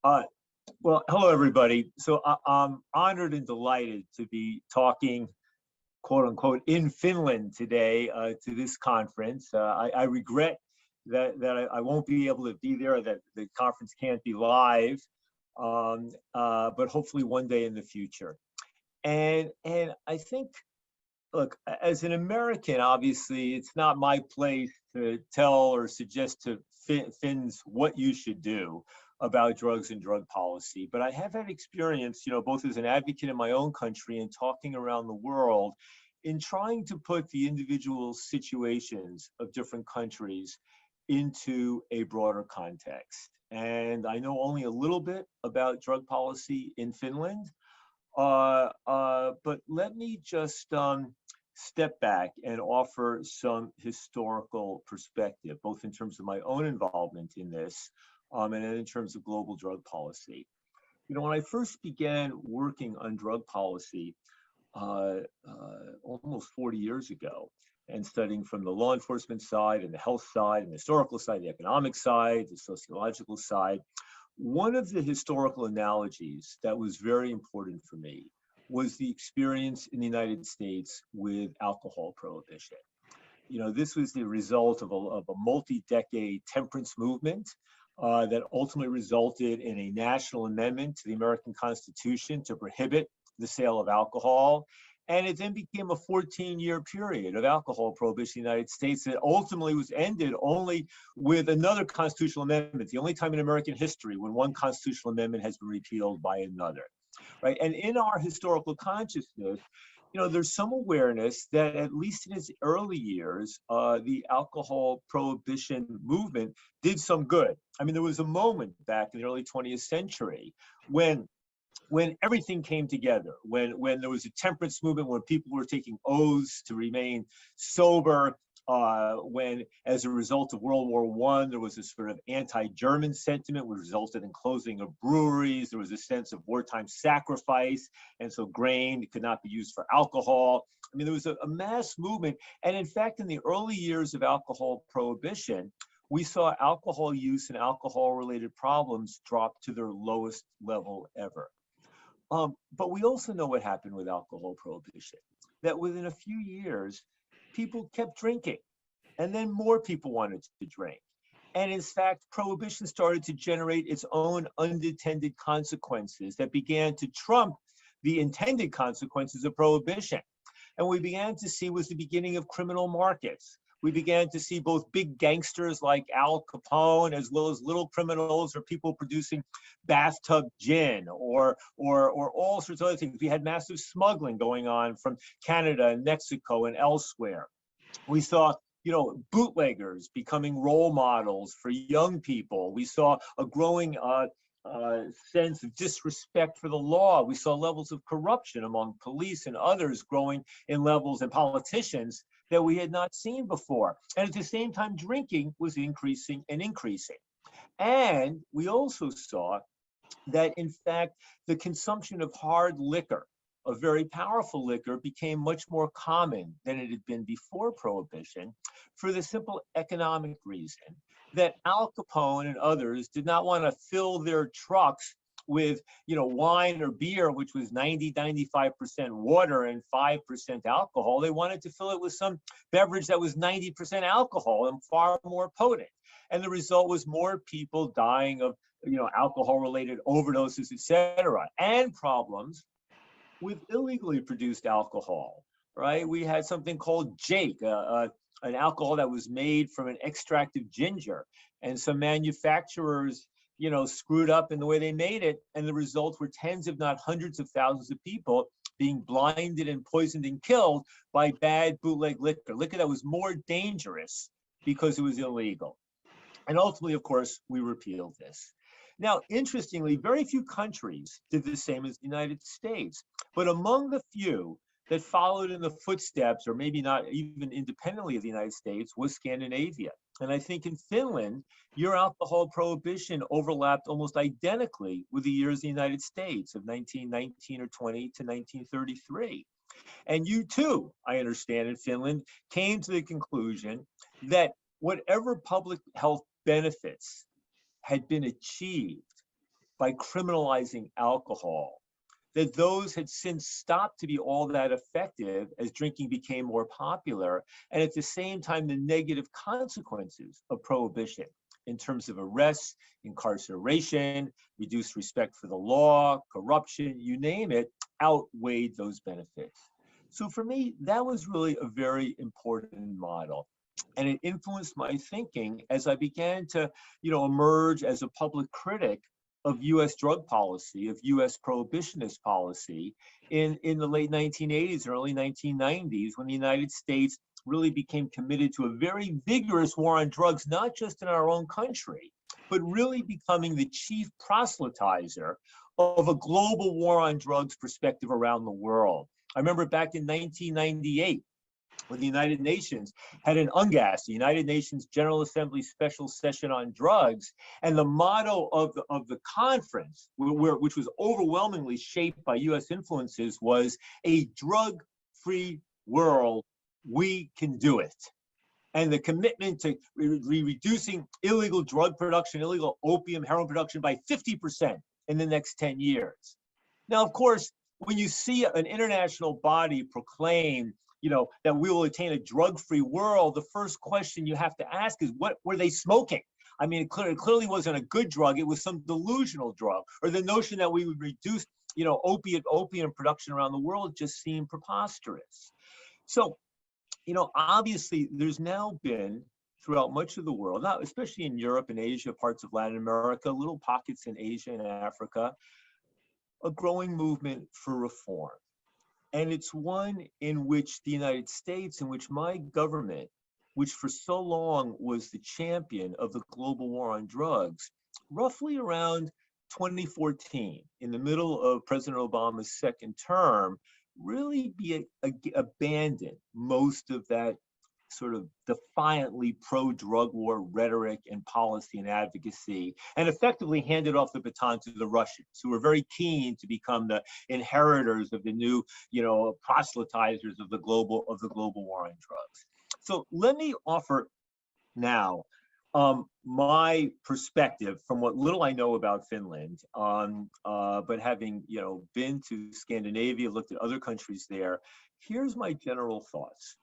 Uh, well, hello, everybody. So I'm honored and delighted to be talking, quote unquote, in Finland today to this conference. I regret that I won't be able to be there, that the conference can't be live, but hopefully one day in the future. And I think, look, as an American, obviously, it's not my place to tell or suggest to Finns what you should do about drugs and drug policy. But I have had experience, both as an advocate in my own country and talking around the world in trying to put the individual situations of different countries into a broader context. And I know only a little bit about drug policy in Finland, but let me just step back and offer some historical perspective, both in terms of my own involvement in this and in terms of global drug policy. When I first began working on drug policy almost 40 years ago, and studying from the law enforcement side and the health side and the historical side, the economic side, the sociological side, one of the historical analogies that was very important for me was the experience in the United States with alcohol prohibition. This was the result of a multi-decade temperance movement that ultimately resulted in a national amendment to the American Constitution to prohibit the sale of alcohol. And it then became a 14-year period of alcohol prohibition in the United States that ultimately was ended only with another constitutional amendment, the only time in American history when one constitutional amendment has been repealed by another, right? And in our historical consciousness, there's some awareness that at least in its early years, the alcohol prohibition movement did some good. I mean, there was a moment back in the early 20th century when everything came together, when there was a temperance movement, when people were taking oaths to remain sober, when, as a result of World War I, there was a sort of anti-German sentiment which resulted in closing of breweries. There was a sense of wartime sacrifice, and so grain could not be used for alcohol. I mean, there was a mass movement. And in fact, in the early years of alcohol prohibition, we saw alcohol use and alcohol-related problems drop to their lowest level ever. But we also know what happened with alcohol prohibition, that within a few years, people kept drinking, and then more people wanted to drink. And in fact, prohibition started to generate its own unintended consequences that began to trump the intended consequences of prohibition. And we began to see was the beginning of criminal markets. We began to see both big gangsters like Al Capone, as well as little criminals or people producing bathtub gin or all sorts of other things. We had massive smuggling going on from Canada and Mexico and elsewhere. We saw, bootleggers becoming role models for young people. We saw a growing sense of disrespect for the law. We saw levels of corruption among police and others growing in levels, and politicians that we had not seen before. And at the same time, drinking was increasing and increasing. And we also saw that, in fact, the consumption of hard liquor, a very powerful liquor, became much more common than it had been before prohibition, for the simple economic reason that Al Capone and others did not want to fill their trucks with wine or beer, which was 95% water and 5% alcohol. They wanted to fill it with some beverage that was 90% alcohol and far more potent. And the result was more people dying of alcohol-related overdoses, etc., and problems with illegally produced alcohol, right? We had something called Jake, an alcohol that was made from an extract of ginger, and some manufacturers screwed up in the way they made it, and the results were tens, if not hundreds of thousands of people being blinded and poisoned and killed by bad bootleg liquor that was more dangerous because it was illegal. And ultimately, of course, we repealed this. Now, interestingly, very few countries did the same as the United States, but among the few that followed in the footsteps, or maybe not even independently of the United States, was Scandinavia. And I think in Finland, your alcohol prohibition overlapped almost identically with the years of the United States of 1919 or 20 to 1933. And you too, I understand, in Finland, came to the conclusion that whatever public health benefits had been achieved by criminalizing alcohol, that those had since stopped to be all that effective as drinking became more popular, and at the same time, the negative consequences of prohibition in terms of arrests, incarceration, reduced respect for the law, corruption, you name it, outweighed those benefits. So for me, that was really a very important model. And it influenced my thinking as I began to, emerge as a public critic of US drug policy, of US prohibitionist policy in the late 1980s and early 1990s, when the United States really became committed to a very vigorous war on drugs, not just in our own country, but really becoming the chief proselytizer of a global war on drugs perspective around the world. I remember back in 1998, when the United Nations had an UNGAS, the United Nations General Assembly Special Session on Drugs, and the motto of the conference, which was overwhelmingly shaped by US influences, was a drug-free world, we can do it. And the commitment to reducing illegal drug production, illegal opium, heroin production by 50% in the next 10 years. Now, of course, when you see an international body proclaim, that we will attain a drug-free world, the first question you have to ask is, what were they smoking? I mean, it clearly wasn't a good drug. It was some delusional drug, or the notion that we would reduce, opium production around the world just seemed preposterous. So, obviously, there's now been throughout much of the world, not especially in Europe and Asia, parts of Latin America, little pockets in Asia and Africa, a growing movement for reform. And it's one in which the United States, in which my government, which for so long was the champion of the global war on drugs, roughly around 2014, in the middle of President Obama's second term, really abandoned most of that sort of defiantly pro-drug war rhetoric and policy and advocacy, and effectively handed off the baton to the Russians, who were very keen to become the inheritors of the new, proselytizers of the global war on drugs. So let me offer now my perspective from what little I know about Finland, but having been to Scandinavia, looked at other countries there. Here's my general thoughts.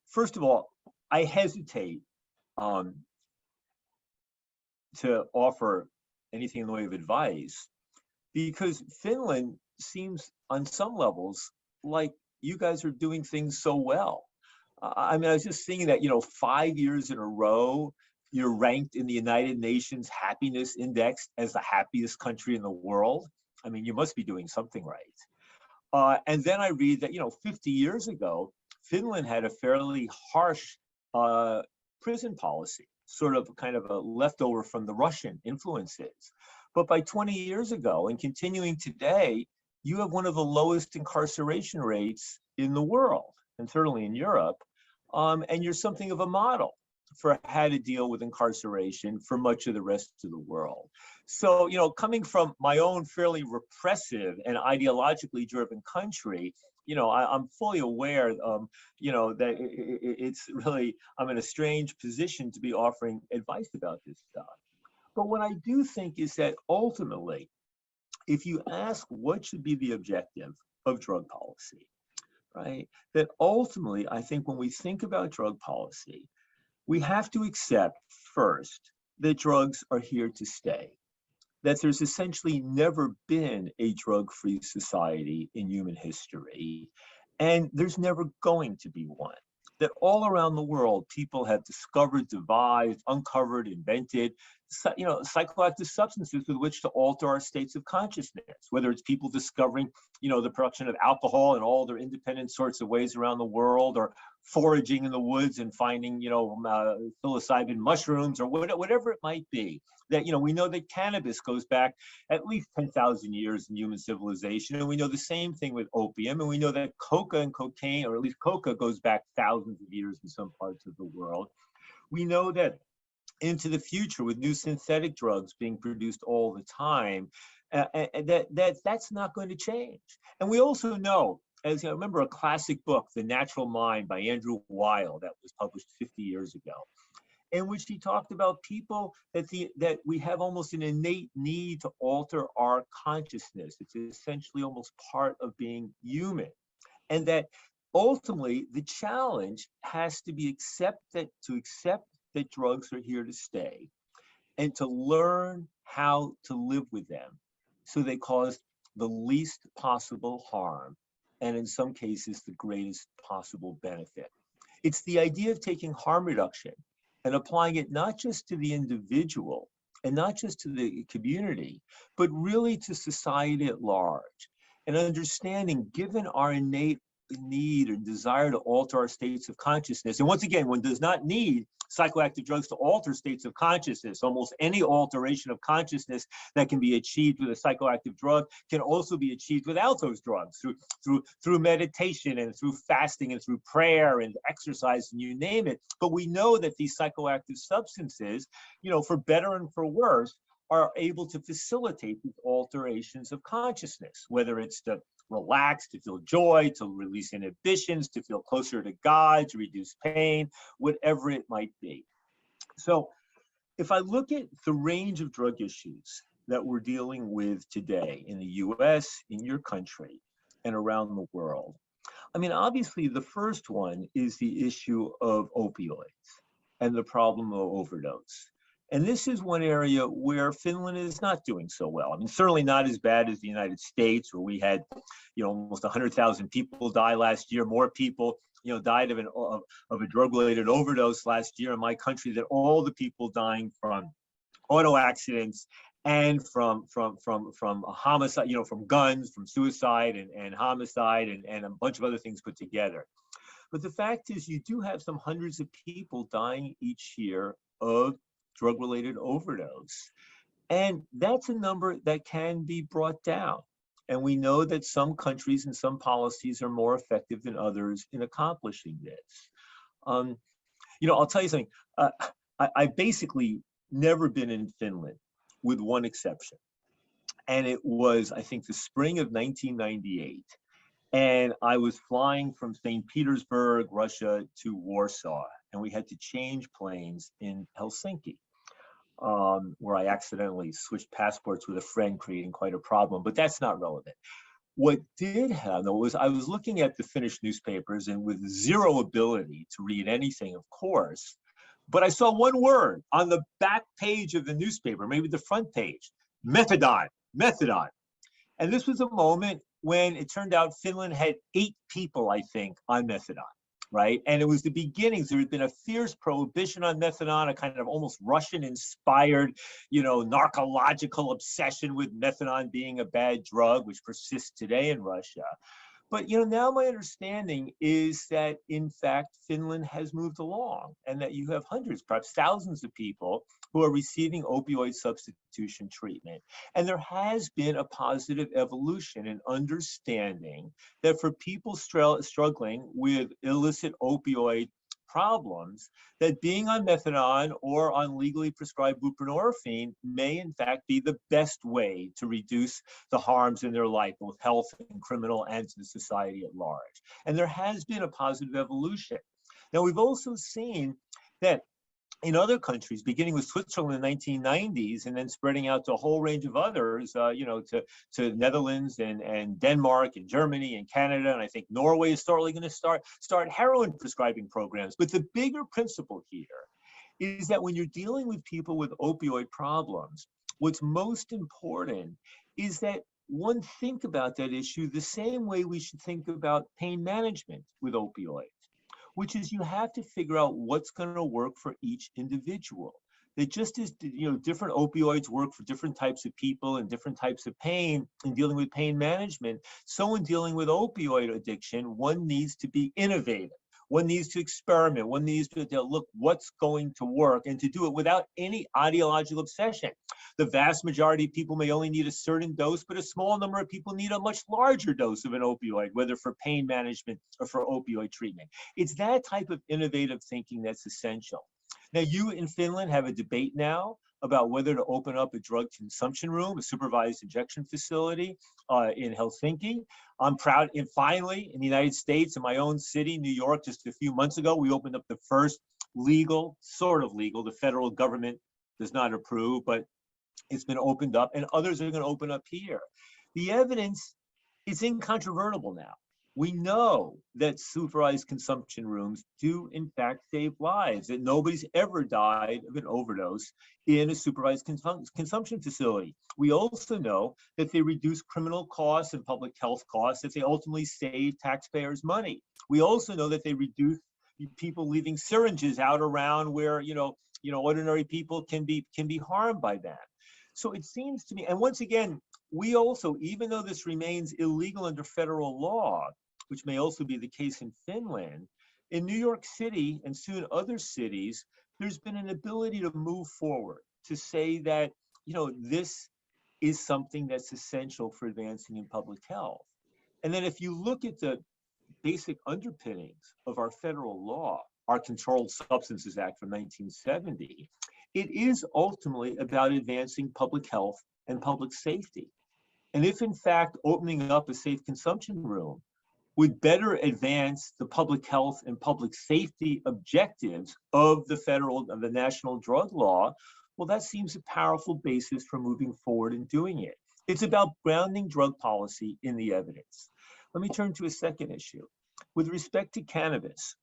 First of all, I hesitate to offer anything in the way of advice, because Finland seems on some levels like you guys are doing things so well. I mean, I was just thinking that, 5 years in a row, you're ranked in the United Nations Happiness Index as the happiest country in the world. I mean, you must be doing something right. And then I read that, 50 years ago, Finland had a fairly harsh prison policy, sort of kind of a leftover from the Russian influences. But by 20 years ago and continuing today, you have one of the lowest incarceration rates in the world, and certainly in Europe. And you're something of a model for how to deal with incarceration for much of the rest of the world. So, coming from my own fairly repressive and ideologically driven country, I'm fully aware, that it's really, I'm in a strange position to be offering advice about this stuff. But what I do think is that ultimately, if you ask what should be the objective of drug policy, right, that ultimately, I think when we think about drug policy, we have to accept first that drugs are here to stay, that there's essentially never been a drug-free society in human history, and there's never going to be one. That all around the world, people have discovered, devised, uncovered, invented, psychoactive substances with which to alter our states of consciousness, whether it's people discovering, the production of alcohol in all their independent sorts of ways around the world, or foraging in the woods and finding, psilocybin mushrooms, or whatever it might be. That, we know that cannabis goes back at least 10,000 years in human civilization. And we know the same thing with opium. And we know that coca and cocaine, or at least coca, goes back thousands of years in some parts of the world. We know that into the future, with new synthetic drugs being produced all the time, that's not going to change. And we also know, as I remember a classic book, The Natural Mind by Andrew Weil, that was published 50 years ago. in which he talked about people that we have almost an innate need to alter our consciousness. It's essentially almost part of being human. And that ultimately the challenge has to be to accept that drugs are here to stay and to learn how to live with them so they cause the least possible harm and in some cases the greatest possible benefit. It's the idea of taking harm reduction and applying it not just to the individual and not just to the community, but really to society at large. And understanding, given our innate need and desire to alter our states of consciousness, and once again, one does not need psychoactive drugs to alter states of consciousness. Almost any alteration of consciousness that can be achieved with a psychoactive drug can also be achieved without those drugs, through meditation and through fasting and through prayer and exercise and you name it. But we know that these psychoactive substances, for better and for worse, are able to facilitate these alterations of consciousness, whether it's to relax, to feel joy, to release inhibitions, to feel closer to God, to reduce pain, whatever it might be. So if I look at the range of drug issues that we're dealing with today in the US, in your country, and around the world, I mean, obviously the first one is the issue of opioids and the problem of overdose. And this is one area where Finland is not doing so well. I mean, certainly not as bad as the United States, where we had, almost 100,000 people die last year. More people, died of a drug-related overdose last year in my country than all the people dying from auto accidents and from homicide, from guns, from suicide and homicide and a bunch of other things put together. But the fact is, you do have some hundreds of people dying each year of drug-related overdose. And that's a number that can be brought down. And we know that some countries and some policies are more effective than others in accomplishing this. I'll tell you something. I've basically never been in Finland, with one exception. And it was, I think, the spring of 1998. And I was flying from St. Petersburg, Russia, to Warsaw. And we had to change planes in Helsinki, where I accidentally switched passports with a friend, creating quite a problem, but that's not relevant. What did happen, though, was I was looking at the Finnish newspapers and with zero ability to read anything, of course, but I saw one word on the back page of the newspaper, maybe the front page, methadone. And this was a moment when it turned out Finland had 8 people, I think, on methadone. Right. And it was the beginnings. There had been a fierce prohibition on methadone, a kind of almost Russian-inspired, narcological obsession with methadone being a bad drug, which persists today in Russia. But, now my understanding is that, in fact, Finland has moved along and that you have hundreds, perhaps thousands of people who are receiving opioid substitution treatment. And there has been a positive evolution in understanding that for people struggling with illicit opioid problems, that being on methadone or on legally prescribed buprenorphine may in fact be the best way to reduce the harms in their life, both health and criminal and to the society at large. And there has been a positive evolution. Now, we've also seen that in other countries, beginning with Switzerland in the 1990s and then spreading out to a whole range of others, to Netherlands and Denmark and Germany and Canada, and I think Norway is shortly going to start heroin prescribing programs. But the bigger principle here is that when you're dealing with people with opioid problems, what's most important is that one think about that issue the same way we should think about pain management with opioids, which is you have to figure out what's going to work for each individual. That just as different opioids work for different types of people and different types of pain in dealing with pain management, so in dealing with opioid addiction, one needs to be innovative. One needs to experiment. One needs to look what's going to work and to do it without any ideological obsession. The vast majority of people may only need a certain dose, but a small number of people need a much larger dose of an opioid, whether for pain management or for opioid treatment. It's that type of innovative thinking that's essential. Now, you in Finland have a debate now about whether to open up a drug consumption room, a supervised injection facility in Helsinki. I'm proud, and finally, in the United States, in my own city, New York, just a few months ago, we opened up the first legal, sort of legal. The federal government does not approve, but it's been opened up, and others are going to open up here. The evidence is incontrovertible now. We know that supervised consumption rooms do in fact save lives, that nobody's ever died of an overdose in a supervised consumption facility. We also know that they reduce criminal costs and public health costs, that they ultimately save taxpayers money. We also know that they reduce people leaving syringes out around where ordinary people can be harmed by that. So it seems to me, and once again, we also, even though this remains illegal under federal law, which may also be the case in Finland, in New York City and soon other cities, there's been an ability to move forward, to say that, this is something that's essential for advancing in public health. And then if you look at the basic underpinnings of our federal law, our Controlled Substances Act from 1970, it is ultimately about advancing public health and public safety. And if in fact opening up a safe consumption room would better advance the public health and public safety objectives of the national drug law, well, that seems a powerful basis for moving forward and doing it. It's about grounding drug policy in the evidence. Let me turn to a second issue. With respect to cannabis,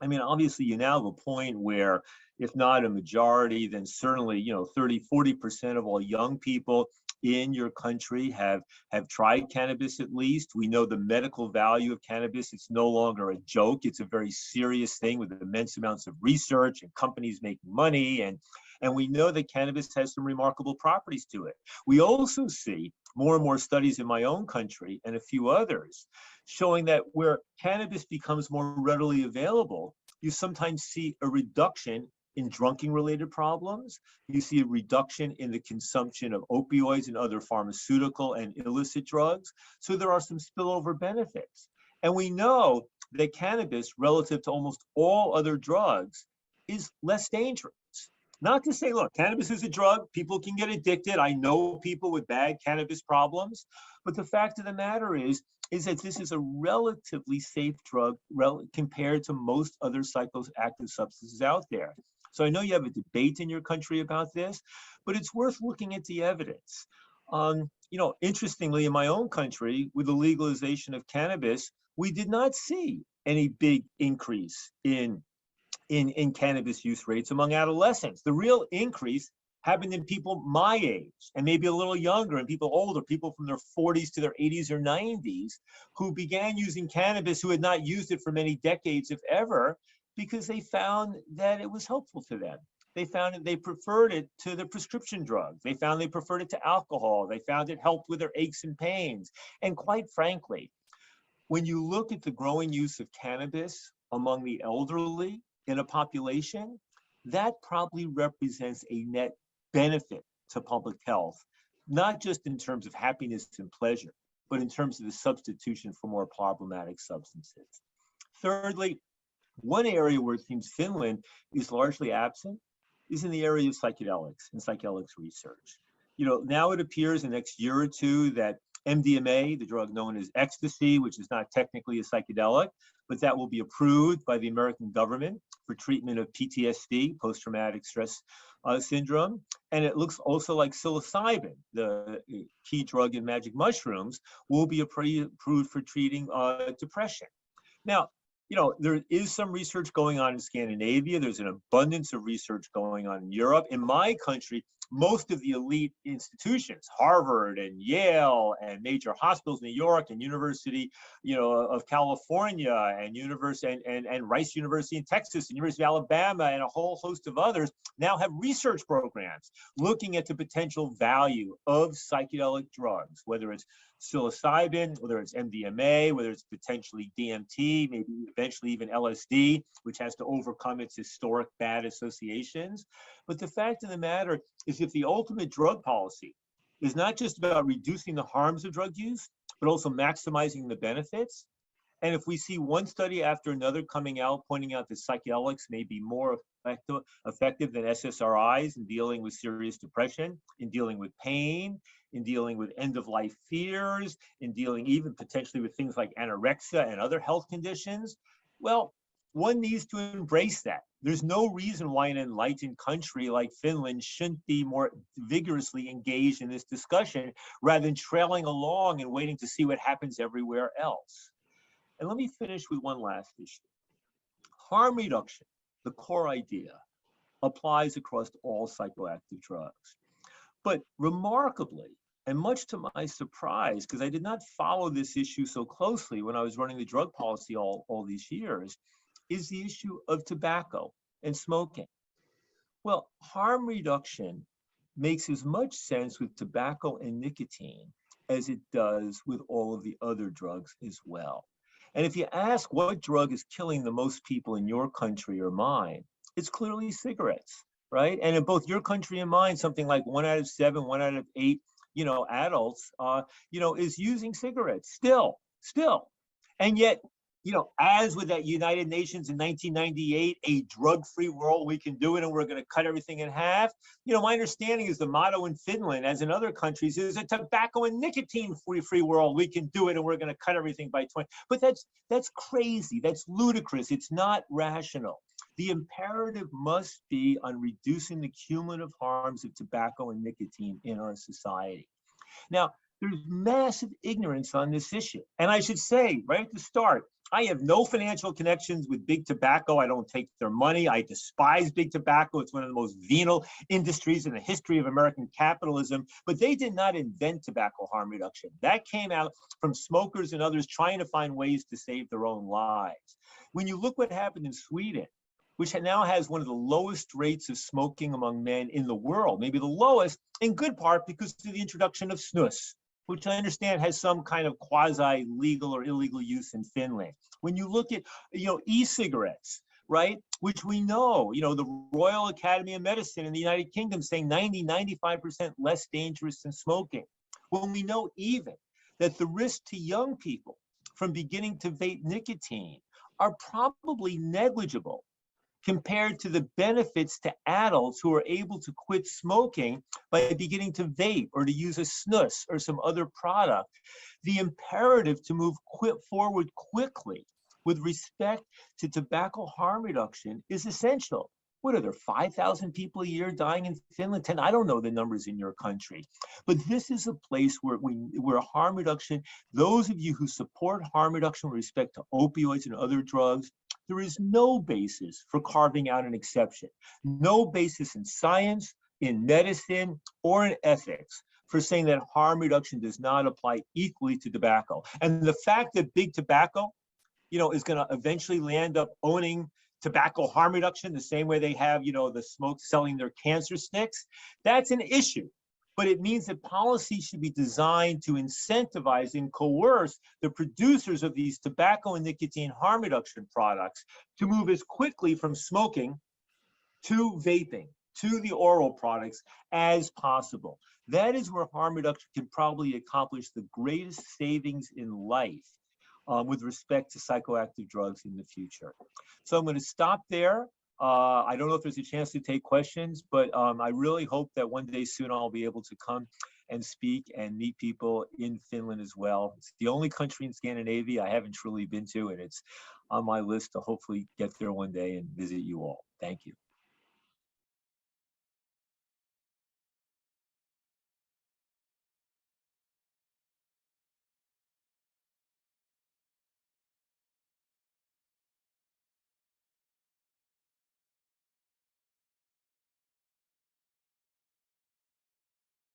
I mean, obviously you now have a point where, if not a majority, then certainly, 30, 40% of all young people in your country have tried cannabis at least. We know the medical value of cannabis. It's no longer a joke. It's a very serious thing with immense amounts of research and companies making money. And we know that cannabis has some remarkable properties to it. We also see more and more studies in my own country and a few others showing that where cannabis becomes more readily available, you sometimes see a reduction in drinking-related problems. You see a reduction in the consumption of opioids and other pharmaceutical and illicit drugs. So there are some spillover benefits. And we know that cannabis, relative to almost all other drugs, is less dangerous. Not to say, look, cannabis is a drug, people can get addicted. I know people with bad cannabis problems, but the fact of the matter is that this is a relatively safe drug compared to most other psychoactive substances out there. So I know you have a debate in your country about this, but it's worth looking at the evidence. Interestingly, in my own country, with the legalization of cannabis, we did not see any big increase in cannabis use rates among adolescents. The real increase happened in people my age and maybe a little younger, and people older, people from their 40s to their 80s or 90s, who began using cannabis, who had not used it for many decades, if ever, because they found that it was helpful to them. They found that they preferred it to the prescription drugs. They found they preferred it to alcohol. They found it helped with their aches and pains. And quite frankly, when you look at the growing use of cannabis among the elderly in a population, that probably represents a net benefit to public health, not just in terms of happiness and pleasure, but in terms of the substitution for more problematic substances. Thirdly, one area where it seems Finland is largely absent is in the area of psychedelics and psychedelics research. Now it appears in the next year or two that MDMA, the drug known as ecstasy, which is not technically a psychedelic, but that will be approved by the American government for treatment of PTSD, post-traumatic stress syndrome. And it looks also like psilocybin, the key drug in magic mushrooms, will be approved for treating depression. Now, there is some research going on in Scandinavia. There's an abundance of research going on in Europe. In my country, most of the elite institutions, Harvard and Yale and major hospitals in New York and University, of California and and Rice University in Texas and University of Alabama and a whole host of others now have research programs looking at the potential value of psychedelic drugs, whether it's psilocybin, whether it's MDMA, whether it's potentially DMT, maybe eventually even LSD, which has to overcome its historic bad associations. But the fact of the matter is, if the ultimate drug policy is not just about reducing the harms of drug use, but also maximizing the benefits, and if we see one study after another coming out pointing out that psychedelics may be more effective than SSRIs in dealing with serious depression, in dealing with pain, in dealing with end-of-life fears, in dealing even potentially with things like anorexia and other health conditions, well, one needs to embrace that. There's no reason why an enlightened country like Finland shouldn't be more vigorously engaged in this discussion rather than trailing along and waiting to see what happens everywhere else. And let me finish with one last issue. Harm reduction, the core idea, applies across all psychoactive drugs. But remarkably, and much to my surprise, because I did not follow this issue so closely when I was running the drug policy all these years, is the issue of tobacco and smoking. Well, harm reduction makes as much sense with tobacco and nicotine as it does with all of the other drugs as well. And if you ask what drug is killing the most people in your country or mine, it's clearly cigarettes, right? And in both your country and mine, something like 1 out of 7, 1 out of 8, adults, is using cigarettes still. And yet, as with that United Nations in 1998, a drug-free world, we can do it, and we're going to cut everything in half. My understanding is the motto in Finland, as in other countries, is a tobacco and nicotine-free world. We can do it, and we're going to cut everything by 20. But that's crazy. That's ludicrous. It's not rational. The imperative must be on reducing the cumulative harms of tobacco and nicotine in our society. Now, there's massive ignorance on this issue. And I should say right at the start, I have no financial connections with big tobacco. I don't take their money. I despise big tobacco. It's one of the most venal industries in the history of American capitalism. But they did not invent tobacco harm reduction. That came out from smokers and others trying to find ways to save their own lives. When you look what happened in Sweden, which now has one of the lowest rates of smoking among men in the world, maybe the lowest, in good part because of the introduction of snus, which I understand has some kind of quasi-legal or illegal use in Finland. When you look at, e-cigarettes, right, which we know, the Royal Academy of Medicine in the United Kingdom saying 95% less dangerous than smoking. When we know even that the risk to young people from beginning to vape nicotine are probably negligible compared to the benefits to adults who are able to quit smoking by beginning to vape or to use a snus or some other product. The imperative to move forward quickly with respect to tobacco harm reduction is essential. What are there, 5,000 people a year dying in Finland? 10? I don't know the numbers in your country. But this is a place where harm reduction, those of you who support harm reduction with respect to opioids and other drugs, there is no basis for carving out an exception. No basis in science, in medicine, or in ethics for saying that harm reduction does not apply equally to tobacco. And the fact that big tobacco, is going to eventually land up owning tobacco harm reduction the same way they have, the smoke selling their cancer sticks, that's an issue. But it means that policy should be designed to incentivize and coerce the producers of these tobacco and nicotine harm reduction products to move as quickly from smoking to vaping, to the oral products as possible. That is where harm reduction can probably accomplish the greatest savings in life with respect to psychoactive drugs in the future. So I'm going to stop there. I don't know if there's a chance to take questions, but I really hope that one day soon I'll be able to come and speak and meet people in Finland as well. It's the only country in Scandinavia I haven't truly been to, and it's on my list to hopefully get there one day and visit you all. Thank you.